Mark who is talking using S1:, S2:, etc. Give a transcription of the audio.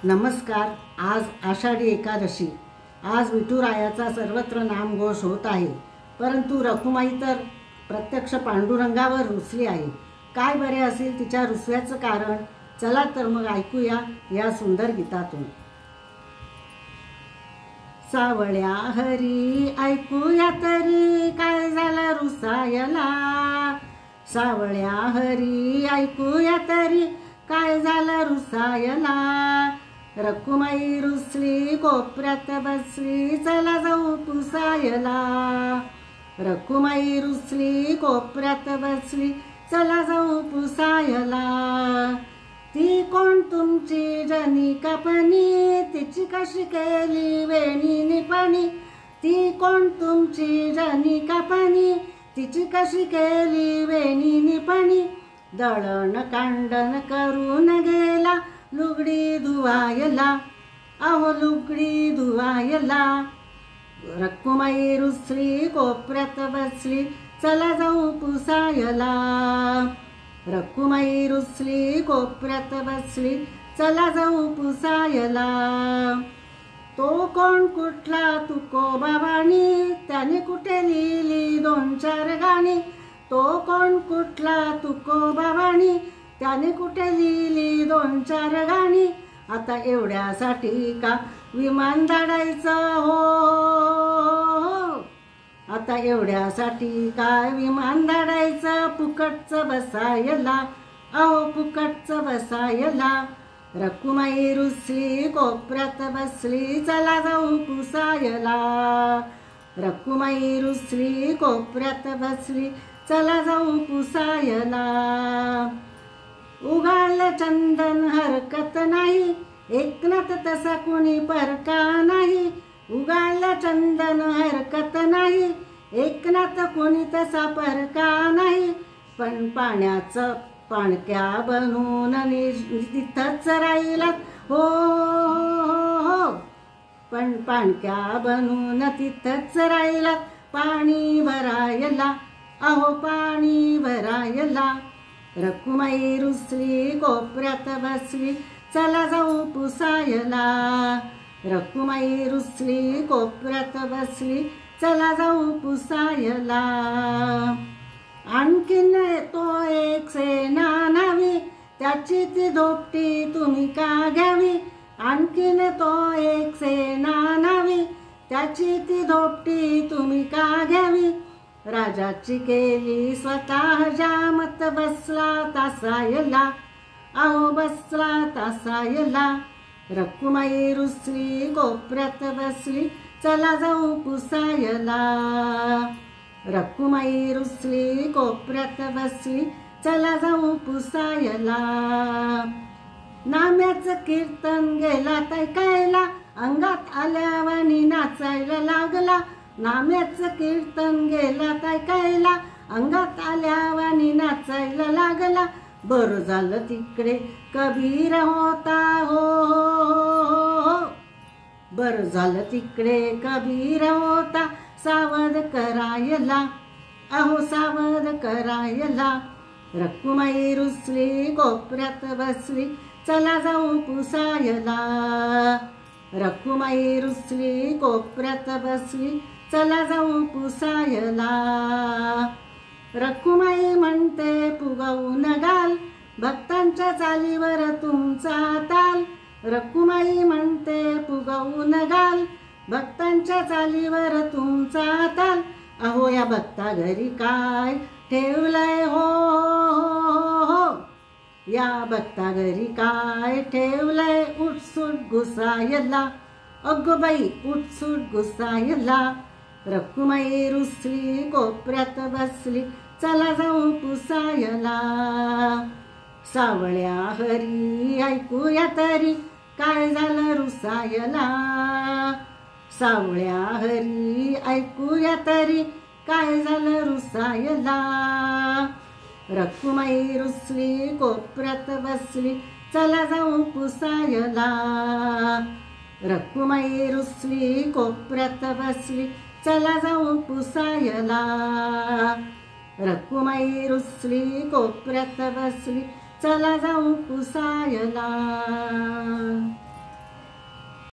S1: नमस्कार। आज आषाढी एकादशी। आज विठुरायाचा सर्वत्र नामघोष होत आहे, परंतु रखुमाई तर प्रत्यक्ष पांडुरंगावर रुसली आहे। काय बरे असेल तिच्या रुसव्याचं कारण? चला तर मग ऐकूया या सुंदर गीतातून। सावळ्या हरी ऐकूया तरी काय झालं रुसायला, सावळ्या हरी ऐकूया तरी काय झालं रुसायला। रखुमाई रुसली कोपऱ्यात बसली चला जाऊ पुसायला, रखुमाई रुसली कोपऱ्यात बसली चला जाऊ पुसायला। ती कोण तुमची जनी कापणी, तिची कशी केली वेणी निपाणी, ती कोण तुमची जनी कापणी, तिची कशी केली वेणी निपाणी। दळण कांडण करून गेला लुगडी धुवायला, अहो लुगडी धुवायला। रखुमाई रुसली कोपऱ्यात बसली चला जाऊ पुसायला, रखुमाई रुसली कोपऱ्यात बसली चला जाऊ पुसायला। तो कोण कुठला तुकोबा वाणी, त्याने कुठे लिहिली दोन चार गाणी, तो कोण कुठला तुकोबा वाणी, त्याने कुठे लिहिली दोन चार गाणी। आता एवढ्यासाठी का विमान धाडायचं हो, आता एवढ्यासाठी काय विमान धाडायचं, फुकटचं बसायला, अहो फुकटचं बसायला। रखुमाई रुसली कोपऱ्यात बसली चला जाऊ पुसायला, रखुमाई रुसली कोपऱ्यात बसली चला जाऊ पुसायला। उगाळलं चंदन हरकत नाही, एकनाथ तसा कुणी परका नाही, उगाळलं चंदन हरकत नाही, एकनाथ कुणी तसा परका नाही। पण पाण्याचं पाणक्या बनून तिथंच राहिलात हो, पण पाणक्या बनून तिथंच राहिलात पाणी भरायला, अहो पाणी भरायला। रखुमाई रुसली कोपऱ्यात बसली चला जाऊ पुसायला, रखुमाई रुसली कोपऱ्यात बसली चला जाऊ पुसायला। आणखीन तो एक सेना नावी, त्याची ती धोपटी तुम्ही का घ्यावी, आणखीन तो एक सेना नावी, त्याची ती धोपटी तुम्ही का घ्यावी। राजाची केली स्वतः जामत बसला तासायला, अहो बसला तासायला। रखुमाई रुसली कोपऱ्यात बसली चला जाऊ पुसायला, रखुमाई रुसली कोपऱ्यात बसली चला जाऊ पुसायला। नाम्याचं कीर्तन गेला ऐकायला, अंगात आल्यावानी नाचायला लागला, नाम्याचं कीर्तन गेला ऐकायला, अंगात आल्यावानी नाचायला लागला। बरं झालं तिकडे कबीर होता हो, बरं झालं तिकडे कबीर होता सावध करायला, अहो सावध करायला। रखुमाई रुसली कोपऱ्यात बसली चला जाऊ पुसायला, रखुमाई रुसली कोपऱ्यात बसली चला जाऊ पुसायला। रखुमाई म्हणते फुगवून घाल भक्तांच्या चालीवर तुमचा ताल, रखुमाई म्हणते फुगवून घाल भक्तांच्या चालीवर तुमचा ताल। अहो या भक्ता घरी काय ठेवलंय हो, या भक्ता घरी काय ठेवलंय उठसूट घुसायला, अगं बाई उठसूट घुसायला। रखुमाई रुसली कोपऱ्यात बसली चला जाऊ पुसायला, सावळ्या हरी ऐकूया तरी काय झालं रुसायला, सावळ्या हरी ऐकूया तरी काय झालं रुसायला। रखुमाई रुसली कोपऱ्यात बसली चला जाऊ पुसायला, रखुमाई रुसली कोपऱ्यात बसली चला जाऊ पुसायला, रखुमाई रुसली कोपऱ्यात बसली चला जाऊ पुसायला।